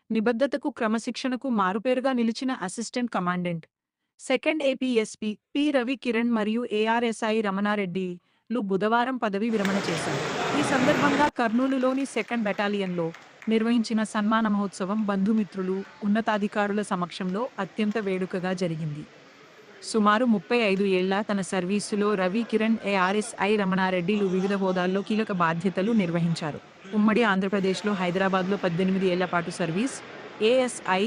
నిబద్ధతకు క్రమశిక్షణకు మారుపేరుగా నిలిచిన assistant commandant second APSP P Ravi Kiran మరియు ఏఆర్ఎస్ఐ రమణారెడ్డిలు బుధవారం పదవీ విరమణ చేశారు. ఈ సందర్భంగా కర్నూలులోని సెకండ్ బెటాలియన్లో నిర్వహించిన సన్మాన మహోత్సవం బంధుమిత్రులు, ఉన్నతాధికారుల సమక్షంలో అత్యంత వేడుకగా జరిగింది. సుమారు 35 ఏళ్ల తన సర్వీసులో రవి కిరణ్, ఏఆర్ఎస్ఐ రమణారెడ్డిలు వివిధ హోదాల్లో కీలక బాధ్యతలు నిర్వహించారు. ఉమ్మడి ఆంధ్రప్రదేశ్లో హైదరాబాద్లో 18 ఏళ్ల పాటు సర్వీస్, ఏఎస్ఐ,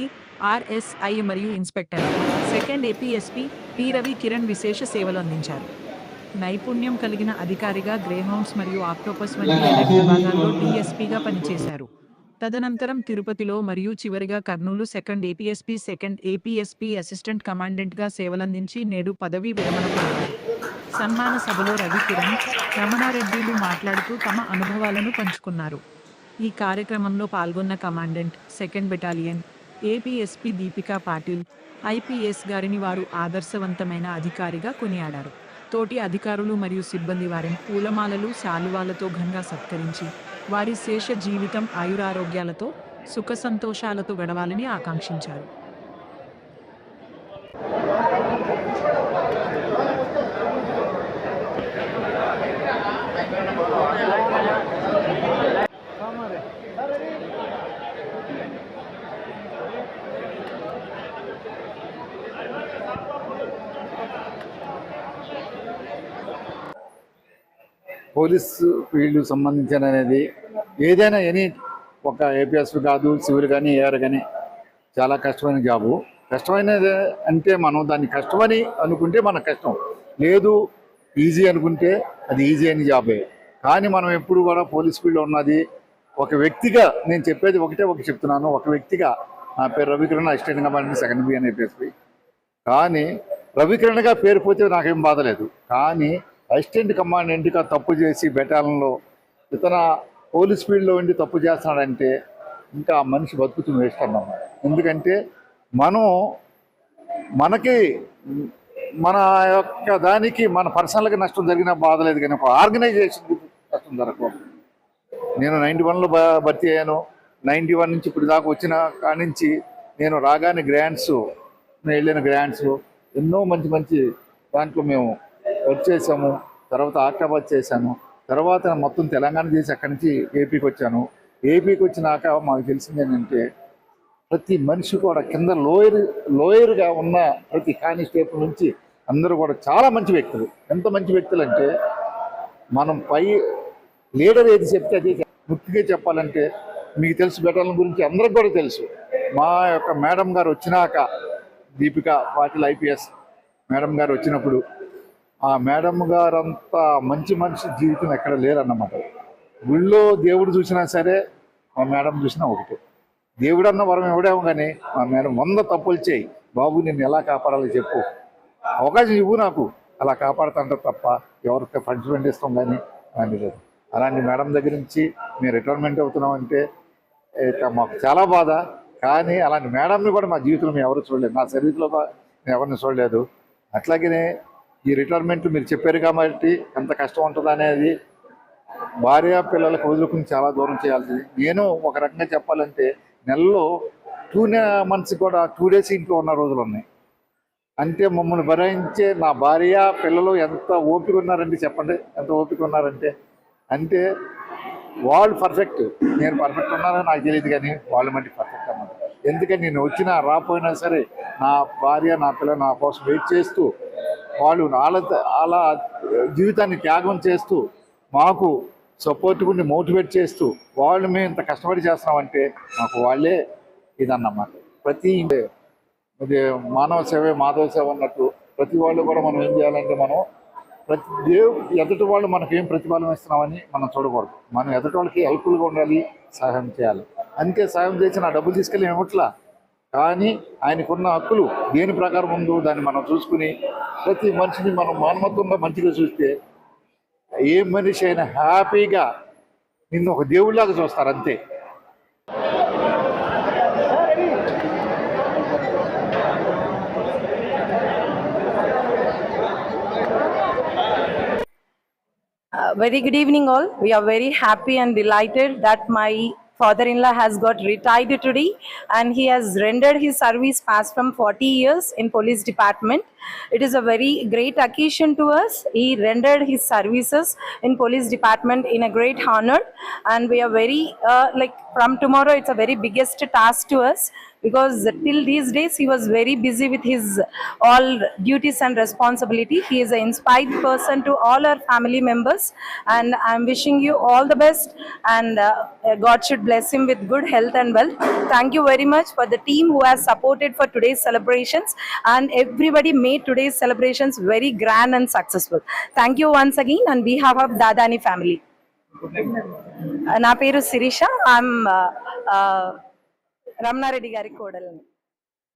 ఆర్ఎస్ఐ మరియు inspector second APSP P Ravi Kiran విశేష సేవలు అందించారు. నైపుణ్యం కలిగిన అధికారిగా గ్రేహౌండ్స్ మరియు ఆక్టోపస్ వంటి విభాగాల్లో డీఎస్పీగా పనిచేశారు. తదనంతరం తిరుపతిలో మరియు చివరిగా కర్నూలు సెకండ్ ఏపీఎస్పీ అసిస్టెంట్ కమాండెంట్గా సేవలందించి నేడు పదవీ విరమణ పొందారు. సన్మాన సభలో రవి కిరణ్, రమణారెడ్డిలు మాట్లాడుతూ తమ అనుభవాలను పంచుకున్నారు. ఈ కార్యక్రమంలో పాల్గొన్న commandant second battalion APSP Deepika Patil IPS గారిని వారు ఆదర్శవంతమైన అధికారిగా కొనియాడారు. తోటి అధికారులు మరియు సిబ్బంది వారిని పూలమాలలు, శాలువాలతో ఘనంగా సత్కరించి వారి శేష జీవితం ఆయురారోగ్యాలతో, సుఖ సంతోషాలతో గడవాలని ఆకాంక్షించారు. పోలీసు ఫీల్డ్ సంబంధించిన అనేది ఏదైనా ఒక ఏపీఎస్పీ కాదు, సివిల్ కానీ, ఏఆర్ కానీ చాలా కష్టమైన జాబు. కష్టమైనది అంటే మనం దాన్ని కష్టమని అనుకుంటే మనకు కష్టం, లేదు ఈజీ అనుకుంటే అది ఈజీ అని జాబే. కానీ మనం ఎప్పుడు కూడా పోలీస్ ఫీల్డ్లో ఉన్నది ఒక వ్యక్తిగా, నేను చెప్పేది ఒకటి చెప్తున్నాను, ఒక వ్యక్తిగా నా పేరు Ravikiran, assistant commandant second BN APSP. కానీ రవికిరణ్గా పేరు పోతే నాకేం బాధ లేదు. కానీ అసిస్టెంట్ కమాండెంట్గా తప్పు చేసి బెటాలియన్లో ఇతన పోలీస్ ఫీల్డ్లో ఉండి తప్పు చేస్తున్నాడంటే ఇంకా ఆ మనిషి బతుకుతుంది వేస్ట్ అన్నమాట. ఎందుకంటే మనకి మన యొక్క దానికి మన పర్సనల్గా నష్టం జరిగినా బాధ లేదు, కానీ ఒక ఆర్గనైజేషన్కి నష్టం జరగకూడదు. నేను 91లో భర్తీ అయ్యాను. 91 నుంచి ఇప్పుడు దాకా వచ్చిన కాడి నుంచి నేను రాగానే నేను వెళ్ళిన గ్రాంట్స్ ఎన్నో మంచి దాంట్లో మేము వర్క్ చేసాము. తర్వాత ఆక్టాబాద్ చేశాను. తర్వాత మొత్తం తెలంగాణ చేసి అక్కడి నుంచి ఏపీకి వచ్చాను. ఏపీకి వచ్చినాక మాకు తెలిసింది ఏంటంటే ప్రతి మనిషి కూడా కింద లోయర్గా ఉన్న ప్రతి కానిస్టేబుల్ నుంచి అందరూ కూడా చాలా మంచి వ్యక్తులు. ఎంత మంచి వ్యక్తులు అంటే మనం పై లీడర్ ఏది చెప్తే అది ముఖ్యంగా చెప్పాలంటే మీకు తెలుసు, బెటాలియన్ గురించి అందరికి కూడా తెలుసు. మా యొక్క మేడం గారు వచ్చినాక, దీపికా పాటిల్ ఐపీఎస్ మేడం గారు వచ్చినప్పుడు, ఆ మేడం గారంతా మంచి మనిషి జీవితం ఎక్కడ లేరన్నమాట. గుళ్ళో దేవుడు చూసినా సరే మా మేడం చూసినా ఒకటే. దేవుడు అన్న వరం ఎవడేమో కానీ మా మేడం 100 తప్పులు చేయి బాబు, నిన్ను ఎలా కాపాడాలో చెప్పు, అవకాశం ఇవ్వు నాకు, అలా కాపాడుతుంటారు తప్ప ఎవరికి పనిష్మెంట్ ఇస్తాం కానీ అని లేదు. అలాంటి మేడం దగ్గర నుంచి మేము రిటైర్మెంట్ అవుతున్నామంటే మాకు చాలా బాధ. కానీ అలాంటి మేడంని కూడా మా జీవితంలో మేము ఎవరు చూడలేదు, నా సర్వీస్లో మేము ఎవరిని చూడలేదు. అట్లాగనే ఈ రిటైర్మెంట్ మీరు చెప్పారు కాబట్టి ఎంత కష్టం ఉంటుంది అనేది భార్య పిల్లలకు వదులుకుని చాలా దూరం చేయాల్సింది. నేను ఒక రకంగా చెప్పాలంటే నెలలో 2 months కూడా 2 days ఇంట్లో ఉన్న రోజులు ఉన్నాయి. అంటే మమ్మల్ని భరించే నా భార్య పిల్లలు ఎంత ఓపిక ఉన్నారంటే చెప్పండి, ఎంత ఓపిక ఉన్నారంటే. అంటే వాళ్ళు పర్ఫెక్ట్, నేను పర్ఫెక్ట్ ఉన్నానని నాకు తెలియదు, కానీ వాళ్ళు మంచి పర్ఫెక్ట్ అన్నారు. ఎందుకంటే నేను వచ్చినా రాపోయినా సరే నా భార్య నా పిల్లలు నా కోసం వెయిట్ చేస్తూ, వాళ్ళు అలా జీవితాన్ని త్యాగం చేస్తూ మాకు సపోర్ట్గా మోటివేట్ చేస్తూ, వాళ్ళు మేము ఇంత కష్టపడి చేస్తున్నామంటే మాకు వాళ్ళే ఇదన్నమాట. ప్రతి మానవ సేవే మాధవ సేవ అన్నట్టు ప్రతి వాళ్ళు కూడా మనం ఏం చేయాలంటే ఎదుటి వాళ్ళు మనకేం ప్రతిఫలం ఇస్తున్నామని మనం చూడకూడదు. మనం ఎదుటి వాళ్ళకి హెల్ప్ఫుల్గా ఉండాలి, సహాయం చేయాలి. అందుకే సహాయం చేసి నా డబ్బులు తీసుకెళ్ళి ఏమట్లా, కానీ ఆయనకున్న హక్కులు దేని ప్రకారం ఉందో దాన్ని మనం చూసుకుని ప్రతి మనిషిని మనం మానవత్వంగా మంచిగా చూస్తే ఏ మనిషి అయినా హ్యాపీగా నిన్ను ఒక దేవుడిలాగా చూస్తారు అంతే. Very good evening all. We are very happy and delighted that my father-in-law has got retired today, and he has rendered his service past from 40 years in police department. It is a very great occasion to us. He rendered his services in police department in a great honor, and we are very like from tomorrow it's a very biggest task to us, because till these days he was very busy with his all duties and responsibility. He is an inspired person to all our family members, and I'm wishing you all the best, and God should bless him with good health and wealth. Thank you very much for the team who has supported for today's celebrations, and everybody made today's celebrations very grand and successful. Thank you once again on behalf of Dadani family. నా పేరు Sirisha. I'm Ramanareddy గారి కోడలిని.